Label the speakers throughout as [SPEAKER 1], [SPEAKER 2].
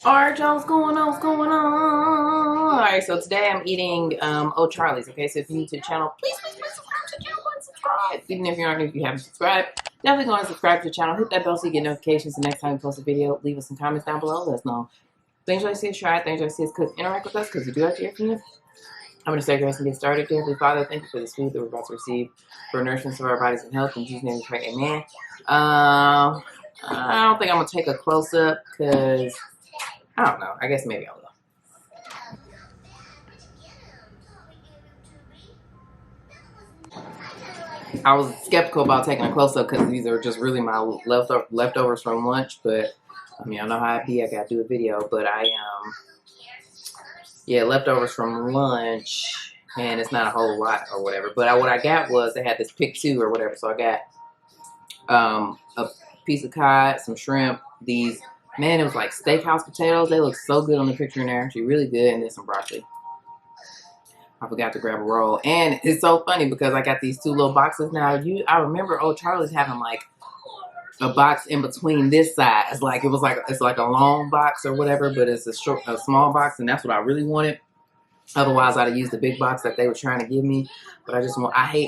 [SPEAKER 1] Alright, y'all, what's going on? What's going on? Alright, so today I'm eating OCharleys. Okay, so if you're new to the channel, please subscribe to the channel and subscribe. Even if you aren't, if you haven't subscribed, definitely go and subscribe to the channel. Hit that bell so you get notifications the next time we post a video. Leave us some comments down below. Let us know things you like to see us try, things you like to see us cook. Interact with us because we do like to hear from you. I'm going to say grace and get started. Dear Heavenly Father, thank you for this food that we're about to receive for nourishment of our bodies and health. In Jesus' name we pray, amen. I don't think I'm going to take a close-up because I don't know. I guess maybe I will. I was skeptical about taking a close-up because these are just really my leftovers from lunch. But, I mean, I know how I be. I got to do a video. But yeah, leftovers from lunch. And it's not a whole lot or whatever. But what I got was they had this pick 2 or whatever. So I got a piece of cod, some shrimp, these. Man, it was like steakhouse potatoes. They look so good on the picture in there. Actually, really good. And then some broccoli. I forgot to grab a roll. And it's so funny because I got these 2 little boxes now. I remember OCharleys having like a box in between this size. Like it's like a long box or whatever, but it's a small box, and that's what I really wanted. Otherwise, I'd have used the big box that they were trying to give me. But I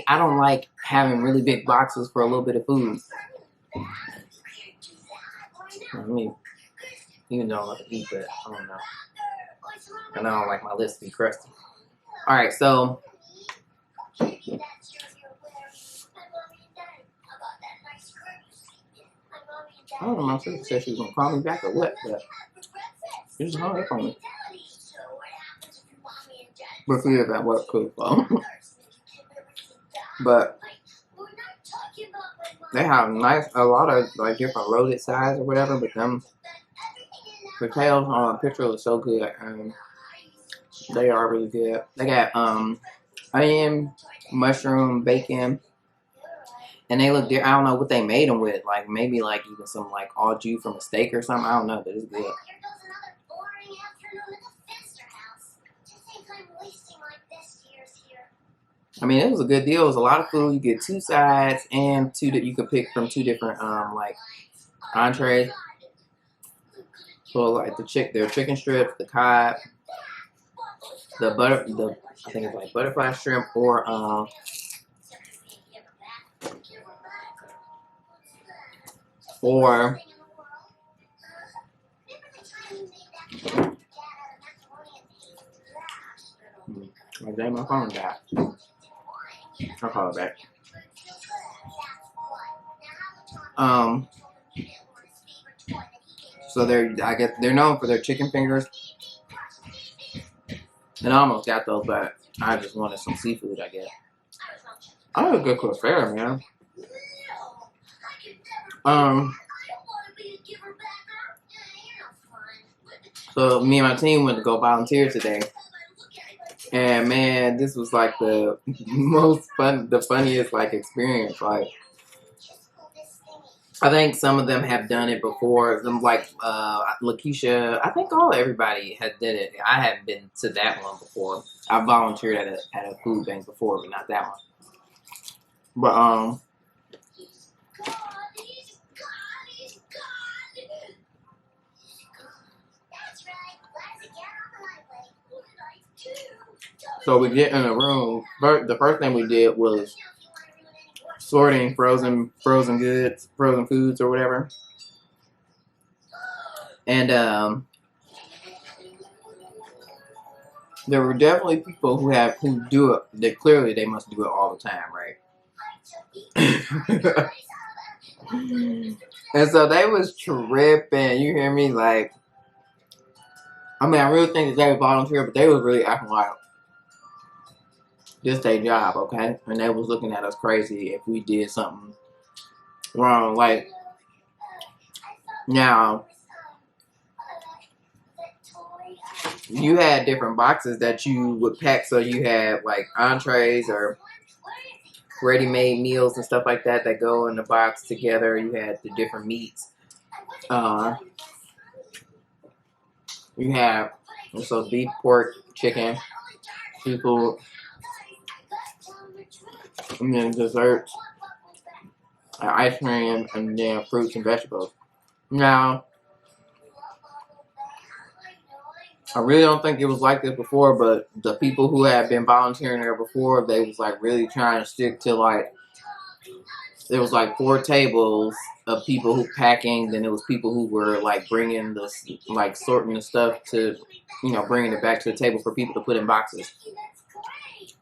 [SPEAKER 1] don't like having really big boxes for a little bit of food. I mean, even though I love to eat, but I don't know. And I don't like my lips to be crusty. Alright, so I don't know, my sister said she was gonna call me back or what, but she just hung up on me. But forget that what could fall. But they have a lot of like different loaded sides or whatever, but them potatoes on a picture look so good. They are really good. They got onion, mushroom, bacon, and they look good. I don't know what they made them with. Like maybe like even some like au jus from a steak or something. I don't know, but it's good. I mean, it was a good deal. It was a lot of food. You get 2 sides and 2 that you could pick from 2 different like entrees. So like their chicken strips, the cod, I think it's like butterfly shrimp or my phone died. I'll call it back. So they're known for their chicken fingers. And I almost got those, but I just wanted some seafood, I guess. I had a good cook fair, man. So me and my team went to go volunteer today. And man, this was like the funniest like experience. Like, I think some of them have done it before. Them like Lakeisha, I think everybody had did it. I hadn't been to that one before. I volunteered at a food bank before, but not that one. But so we get in a room. The first thing we did was sorting frozen goods, frozen foods or whatever. And there were definitely people who do it. They clearly they must do it all the time, right? And so they was tripping. You hear me? Like, I mean, I really think that they volunteered, but they was really acting like just their job, okay? And they was looking at us crazy if we did something wrong. Like, now, you had different boxes that you would pack, so you had like entrees or ready-made meals and stuff like that go in the box together. You had the different meats. You have so beef, pork, chicken, seafood, and then desserts, ice cream, and then fruits and vegetables. Now, I really don't think it was like this before, but the people who had been volunteering there before, they was like really trying to stick to like, there was like 4 tables of people who packing, then it was people who were like bringing the, like sorting the stuff to, you know, bringing it back to the table for people to put in boxes.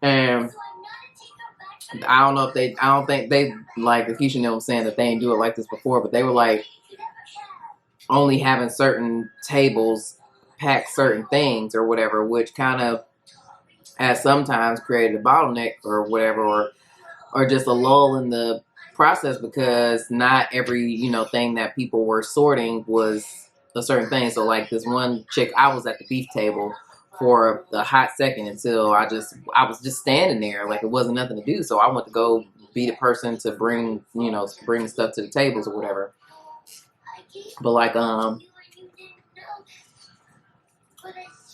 [SPEAKER 1] And I don't know if they, I don't think they, like Akeisha and them was saying that they didn't do it like this before, but they were like only having certain tables pack certain things or whatever, which kind of has sometimes created a bottleneck or whatever, or just a lull in the process, because not every, you know, thing that people were sorting was a certain thing. So like this one chick, I was at the beef table for a hot second until I was just standing there, like it wasn't nothing to do. So I went to go be the person to bring, you know, bring stuff to the tables or whatever. But like,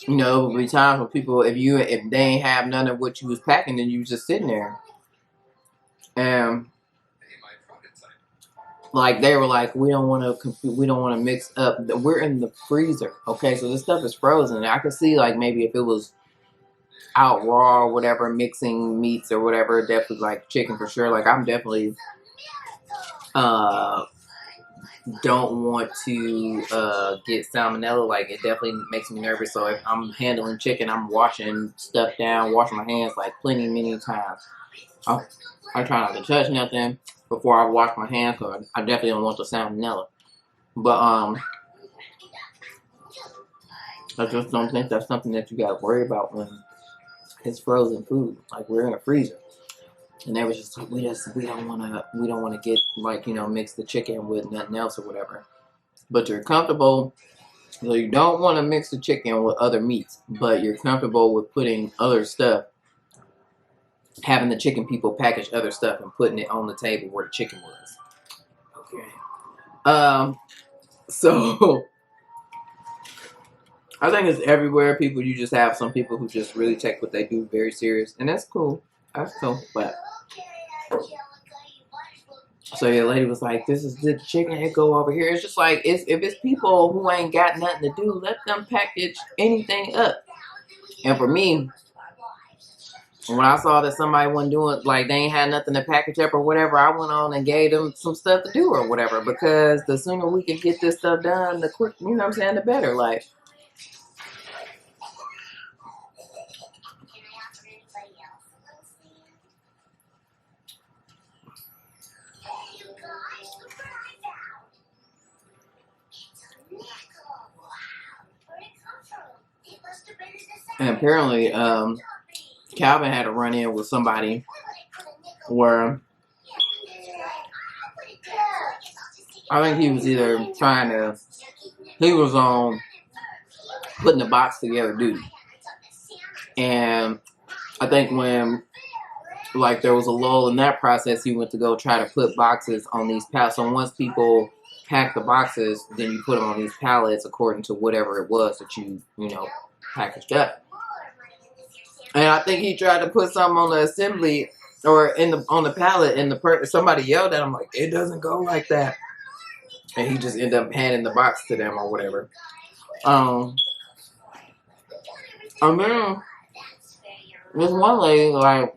[SPEAKER 1] you know, it would be times when people, if they ain't have none of what you was packing, then you was just sitting there. And like they were like, we don't want to mix up. We're in the freezer, okay? So this stuff is frozen. I could see like maybe if it was out raw or whatever, mixing meats or whatever, definitely like chicken for sure. Like I'm definitely don't want to get salmonella. Like it definitely makes me nervous. So if I'm handling chicken, I'm washing stuff down, washing my hands like many times. I try not to touch nothing before I wash my hands, because I definitely don't want the salmonella. But I just don't think that's something that you gotta worry about when it's frozen food. Like we're in a freezer, and they was just like, we don't wanna get like, you know, mix the chicken with nothing else or whatever. But you're comfortable. So you don't want to mix the chicken with other meats, but you're comfortable with putting other stuff, having the chicken people package other stuff and putting it on the table where the chicken was. Okay. So I think it's everywhere. People, you just have some people who just really take what they do very serious, and that's cool. That's cool. But so yeah, the lady was like, "This is the chicken. It go over here." It's just like, if it's people who ain't got nothing to do, let them package anything up. And for me, when I saw that somebody wasn't doing, like they ain't had nothing to package up or whatever, I went on and gave them some stuff to do or whatever, because the sooner we can get this stuff done, the quick, you know what I'm saying, the better. Like, and apparently, Calvin had to run in with somebody where I think he was either he was on putting the box together duty. And I think when like there was a lull in that process, he went to go try to put boxes on these pallets. So once people pack the boxes, then you put them on these pallets according to whatever it was that you know, packaged up. And I think he tried to put something on the assembly or on the pallet, and somebody yelled at him like, "It doesn't go like that." And he just ended up handing the box to them or whatever. I mean, this one lady, like,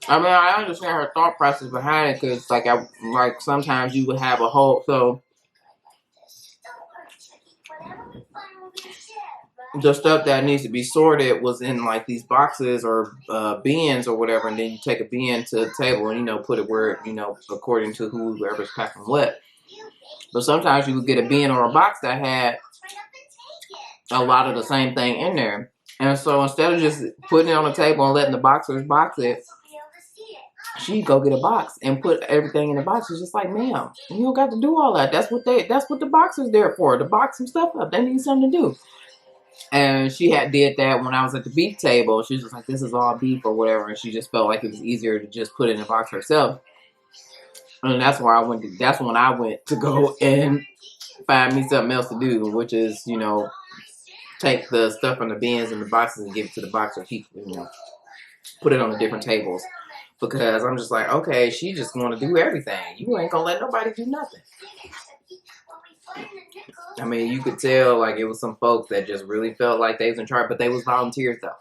[SPEAKER 1] I mean, I understand her thought process behind it, because like sometimes you would have a whole, so the stuff that needs to be sorted was in like these boxes or bins or whatever, and then you take a bin to the table and, you know, put it where, you know, according to whoever's packing what. But sometimes you would get a bin or a box that had a lot of the same thing in there, and so instead of just putting it on the table and letting the boxers box it, she'd go get a box and put everything in the box. It's just like, ma'am, you don't got to do all that. That's what the boxer's there for, to box some stuff up. They need something to do. And she did that when I was at the beef table. She was just like, this is all beef or whatever, and she just felt like it was easier to just put it in the box herself. And that's when I went to go and find me something else to do, which is, you know, take the stuff from the bins and the boxes and give it to the boxer people, you know, put it on the different tables. Because I'm just like, okay, she just want to do everything. You ain't gonna let nobody do nothing. I mean, you could tell like it was some folks that just really felt like they was in charge, but they was volunteers though.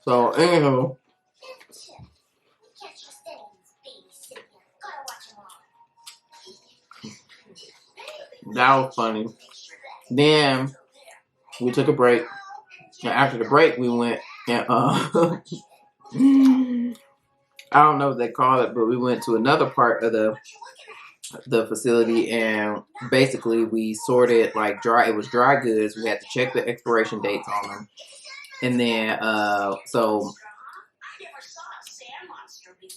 [SPEAKER 1] So anywho, that was funny. Then we took a break, and after the break, we went and I don't know what they call it, but we went to another part of the facility, and basically we sorted like dry. It was dry goods. We had to check the expiration dates on them, and then so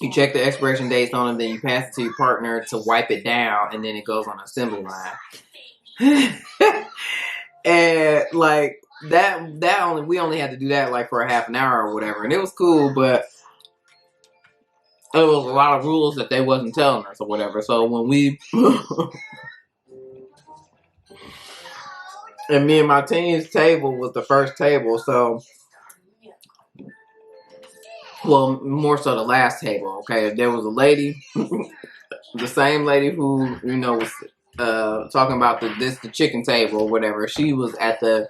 [SPEAKER 1] you check the expiration dates on them, then you pass it to your partner to wipe it down, and then it goes on an assembly line. And like that we only had to do that like for a half an hour or whatever, and it was cool, but there was a lot of rules that they wasn't telling us or whatever. So when we and me and my team's table was the first table, so well, more so the last table. Okay, there was a lady, the same lady who was talking about the chicken table or whatever. She was at the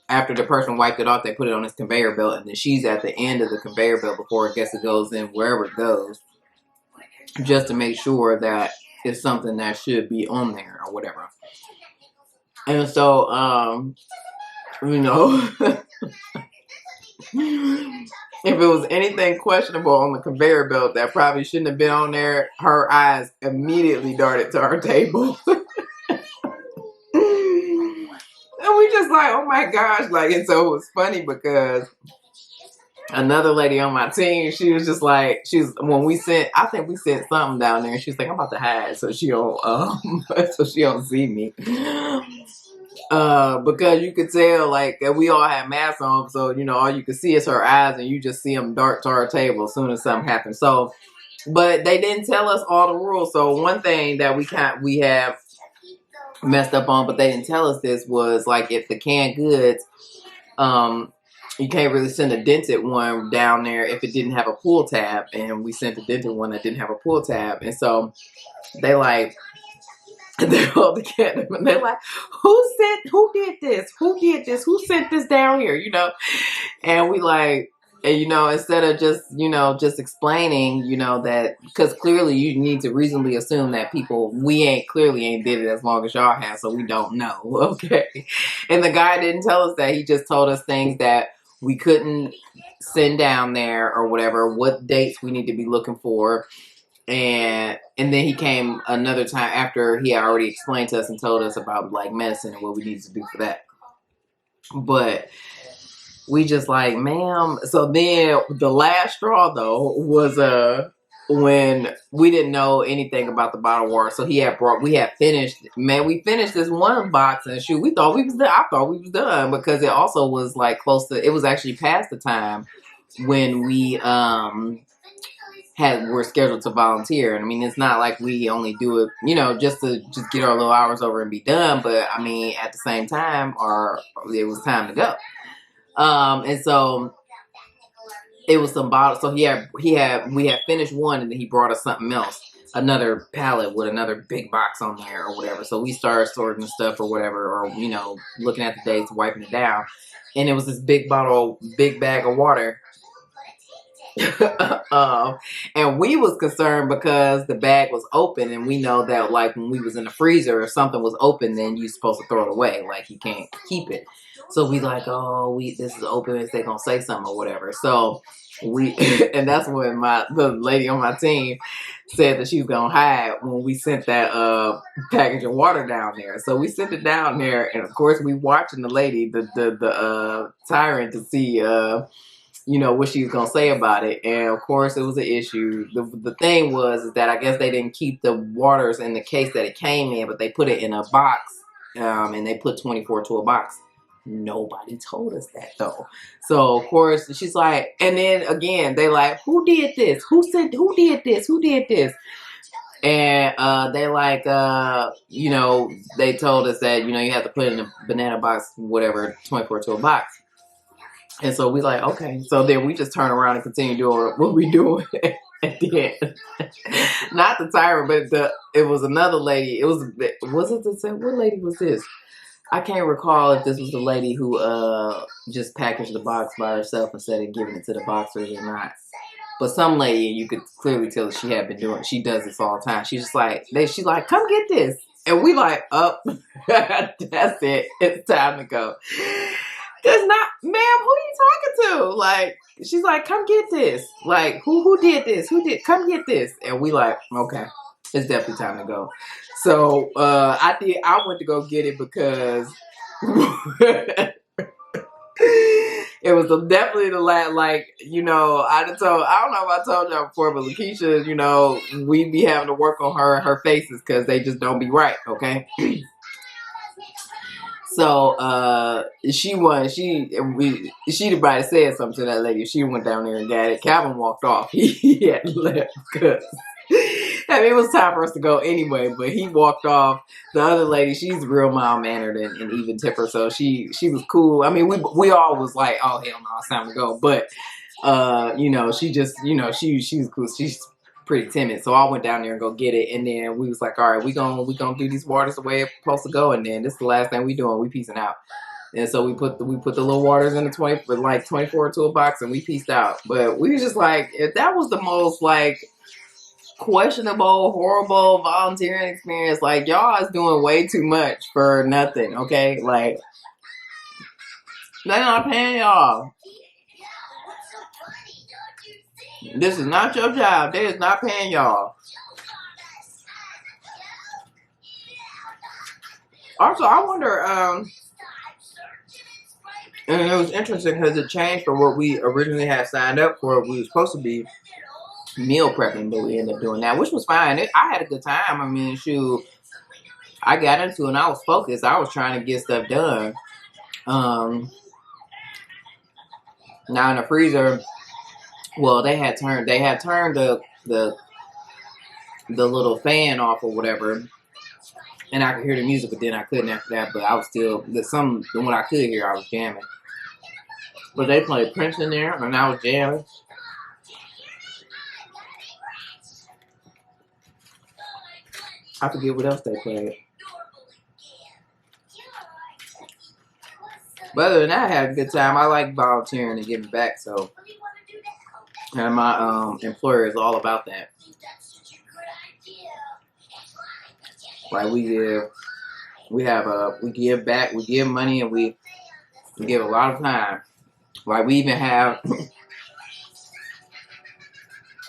[SPEAKER 1] after the person wiped it off, they put it on this conveyor belt, and then she's at the end of the conveyor belt before it goes in wherever it goes, just to make sure that it's something that should be on there or whatever. And so if it was anything questionable on the conveyor belt that probably shouldn't have been on there, her eyes immediately darted to our table. And we just like, oh my gosh, like, and so it was funny because another lady on my team, she was just like, when we sent, I think we sent something down there, and she was like, I'm about to hide so she don't see me. Because you could tell like that we all had masks on, so all you could see is her eyes, and you just see them dart to our table as soon as something happens. So, but they didn't tell us all the rules. So one thing that we have messed up on, but they didn't tell us this, was like if the canned goods, you can't really send a dented one down there if it didn't have a pull tab, and we sent a dented one that didn't have a pull tab, and so they like. They're all together, and they're like, who did this? Who sent this down here? And we like, and instead of just explaining, that, because clearly you need to reasonably assume that we ain't did it as long as y'all have, so we don't know. Okay. And the guy didn't tell us that. He just told us things that we couldn't send down there or whatever, what dates we need to be looking for. And then he came another time after he had already explained to us and told us about like medicine and what we needed to do for that. But we just like, ma'am. So then the last straw though was when we didn't know anything about the bottled water. So we finished this one box, and shoot, we thought we was done. I thought we was done because it also was like it was actually past the time when we were scheduled to volunteer. And I mean, it's not like we only do it, just to get our little hours over and be done. But I mean, at the same time, it was time to go. And so it was some bottles. So we had finished one, and then he brought us something else, another pallet with another big box on there or whatever. So we started sorting the stuff or whatever, or looking at the dates, wiping it down, and it was this big bag of water. And we was concerned because the bag was open, and we know that like when we was in the freezer, if something was open, then you're supposed to throw it away, like you can't keep it. So we like, this is open, is they gonna say something or whatever? So we and that's when the lady on my team said that she was gonna hide when we sent that package of water down there. So we sent it down there, and of course we watching the lady, the tyrant, to see what she was going to say about it. And of course it was an issue. The thing was that I guess they didn't keep the waters in the case that it came in, but they put it in a box, and they put 24 to a box. Nobody told us that though. So of course she's like, and then again, they like, who did this? Who did this? And they like, they told us that, you have to put it in a banana box, whatever, 24 to a box. And so we like, okay. So then we just turn around and continue doing what we doing. And then, not the tyrant, but it was another lady. It was it the same? What lady was this? I can't recall if this was the lady who just packaged the box by herself instead of giving it to the boxers or not. But some lady, you could clearly tell that she had been doing. She does this all the time. She's just like she's like, come get this, and we like, up. That's it. It's time to go. That's not, ma'am. Who are you talking to? Like, she's like, come get this. Like, who did this? Who did? Come get this. And we like, okay, it's definitely time to go. So I went to go get it because it was definitely the last. Like, you know, I don't know if I told y'all before, but Lakeisha, you know, we be having to work on her faces because they just don't be right. Okay. So she everybody said something to that lady. She went down there and got it. Calvin walked off. He had left because I mean, it was time for us to go anyway, but he walked off. The other lady, she's real mild mannered and even tempered, so she was cool. I mean, we all was like, oh hell no, it's time to go. But you know, she just, you know, she was cool. She's pretty timid, so I went down there and go get it, and then we was like, all right, we gonna do these waters the way it's supposed to go, and then this is the last thing we doing. We peacing out, and so we put the little waters in the 24 to a box, and we pieced out. But we was just like, if that was the most like questionable, horrible volunteering experience, like y'all is doing way too much for nothing. Okay, like they're not paying y'all. This is not your job. They is not paying y'all. Also, I wonder, and it was interesting because it changed from what we originally had signed up for. We were supposed to be meal prepping, but we ended up doing that, which was fine. I had a good time. I mean, shoot, I got into it and I was focused. I was trying to get stuff done. Now in the freezer, well, they had turned the little fan off or whatever, and I could hear the music, but then I couldn't after that. But I was still when I could hear, I was jamming. But they played Prince in there, and I was jamming. I forget what else they played. But other than that, I had a good time. I like volunteering and giving back, so. And my employer is all about that. Like we give back, we give money, and we give a lot of time. Like we even have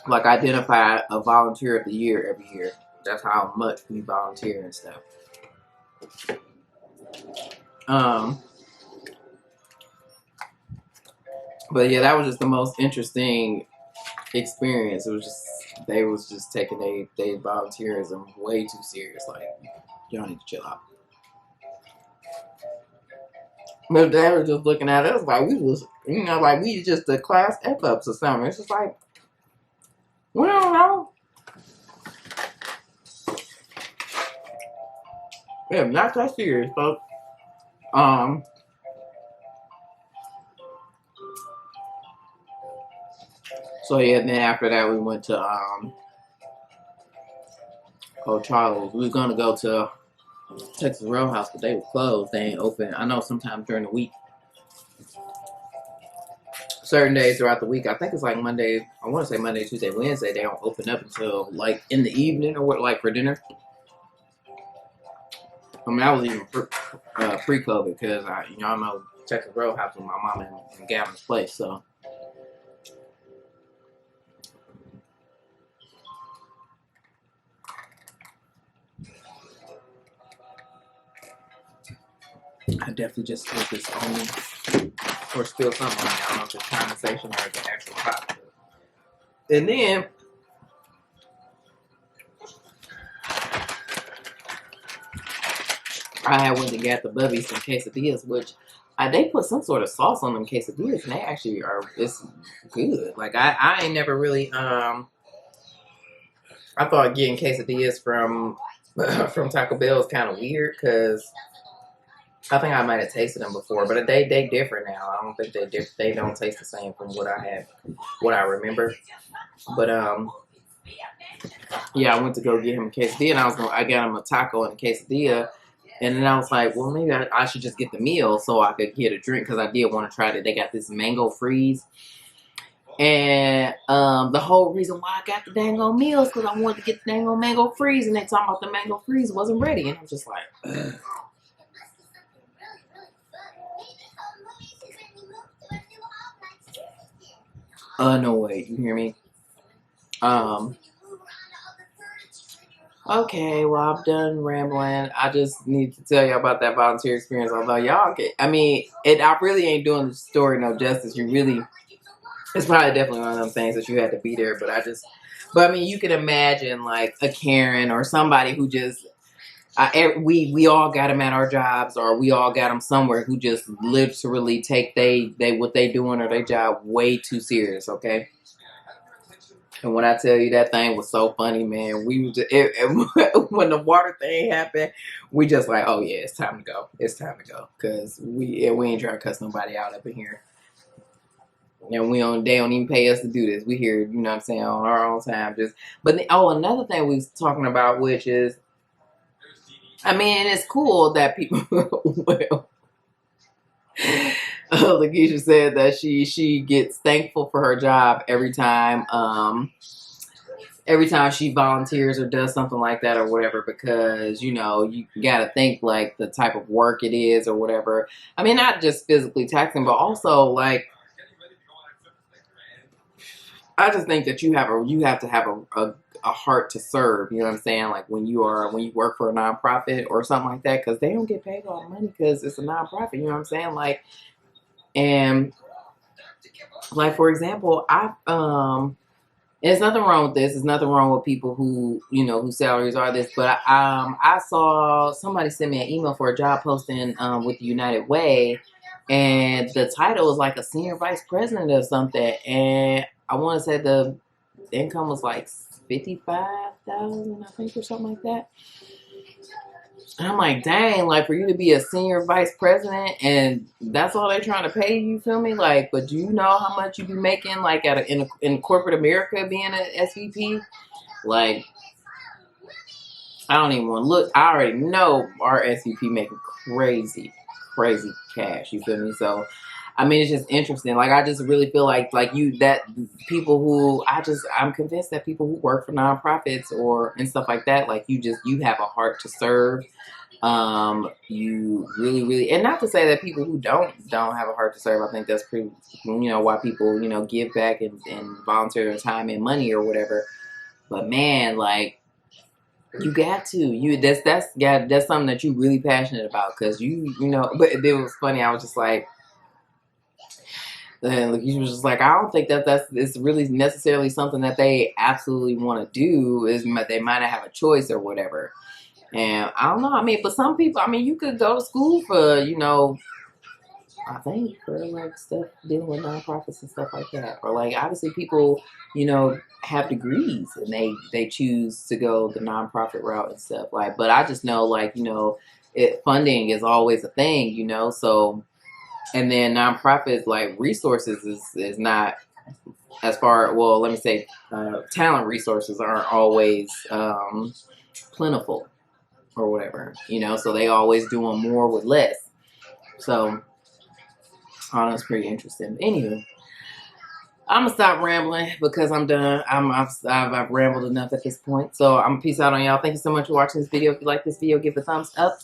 [SPEAKER 1] like identify a volunteer of the year every year. That's how much we volunteer and stuff. But yeah, that was just the most interesting experience. It was just they was just taking their volunteerism way too serious. Like, y'all need to chill out. But they were just looking at us like we was, you know, like we just the class F ups or something. It's just like, we don't know. Yeah, not that serious, folks. So yeah, then after that we went to OCharleys. We was gonna go to Texas Roadhouse, but they were closed. They ain't open. I know sometimes during the week, certain days throughout the week. I think it's like Monday. I want to say Monday, Tuesday, Wednesday. They don't open up until like in the evening or what, like for dinner. I mean, I was even pre-COVID because y'all know Texas Roadhouse was my mom and Gavin's place, so. I definitely just spilled this on me, or spilled something on me. I don't know if it's condensation or the actual pop. And then, I went and got the Bubbies some quesadillas, which they put some sort of sauce on them quesadillas, and they actually it's good. Like, I ain't never really, I thought getting quesadillas from Taco Bell is kind of weird, because I think I might have tasted them before, but they different now. I don't think they don't taste the same from what I remember. But yeah, I went to go get him a quesadilla, and I got him a taco and a quesadilla. And then I was like, well, maybe I should just get the meal so I could get a drink, because I did want to try it. They got this mango freeze. And the whole reason why I got the dang on meal is because I wanted to get the dang on mango freeze. And they talking about the mango freeze wasn't ready. And I'm just like, ugh. Annoyed. You hear me? Okay, well, I'm done rambling. I just need to tell you about that volunteer experience. Although y'all get, I mean, I really ain't doing the story no justice. It's probably definitely one of them things that you had to be there. But I mean, you can imagine like a Karen or somebody who just, we all got them at our jobs, or we all got them somewhere, who just literally take what they doing or their job way too serious. Okay. And when I tell you that thing was so funny, man, we was when the water thing happened, we just like, oh yeah, it's time to go. It's time to go, because we ain't trying to cuss nobody out up in here. And they don't even pay us to do this. We here, you know what I'm saying, on our own time. Another thing we was talking about, which is, I mean, it's cool that people. Well, Lakeisha said that she gets thankful for her job every time she volunteers or does something like that or whatever, because you gotta think like the type of work it is or whatever. I mean, not just physically taxing, but also like, I just think that you have to have a heart to serve. You know what I'm saying? Like when you work for a nonprofit or something like that, because they don't get paid all the money because it's a nonprofit. You know what I'm saying? Like, and like, for example, there's nothing wrong with this. There's nothing wrong with people who, whose salaries are this. But I saw somebody send me an email for a job posting with the United Way, and the title was like a senior vice president or something. And I want to say the income was like $55,000, I think, or something like that. And I'm like, dang, like for you to be a senior vice president and that's all they're trying to pay you, feel me? Like, but do you know how much you be making like in corporate America being an SVP? Like, I don't even want to look. I already know our SVP making crazy cash, you feel me? So, I mean, it's just interesting. Like, I just really feel like I'm convinced that people who work for nonprofits and stuff like that, like you have a heart to serve. You really, and not to say that people who don't have a heart to serve. I think that's pretty, why people, give back and volunteer their time and money or whatever. But man, like, you got to, that's something that you're really passionate about, because but it was funny. I was just like, and he was just like, I don't think it's really necessarily something that they absolutely want to do. They might not have a choice or whatever. And I don't know. I mean, but some people, I mean, you could go to school for, I think for like stuff dealing with nonprofits and stuff like that. Or like, obviously people, have degrees and they choose to go the nonprofit route and stuff. Like, but I just know, like, funding is always a thing, so. And then nonprofits, like, resources is not as far, well, let me say, talent resources aren't always plentiful or whatever, so they always doing more with less. So, I don't know, it's pretty interesting. Anywho, I'm going to stop rambling because I'm done. I've rambled enough at this point. So, I'm going to peace out on y'all. Thank you so much for watching this video. If you like this video, give it a thumbs up.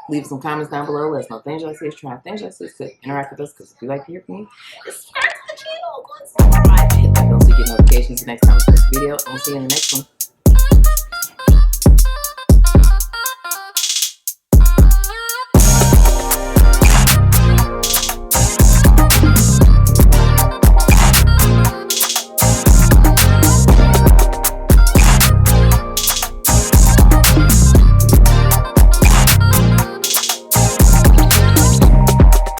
[SPEAKER 1] Leave some comments down below. Let us know things y'all see us trying, things y'all see us could interact with us, because if you like to hear from me, subscribe to the channel. Go and subscribe. Hit that bell so you get notifications the next time we post a video. And we'll see you in the next one.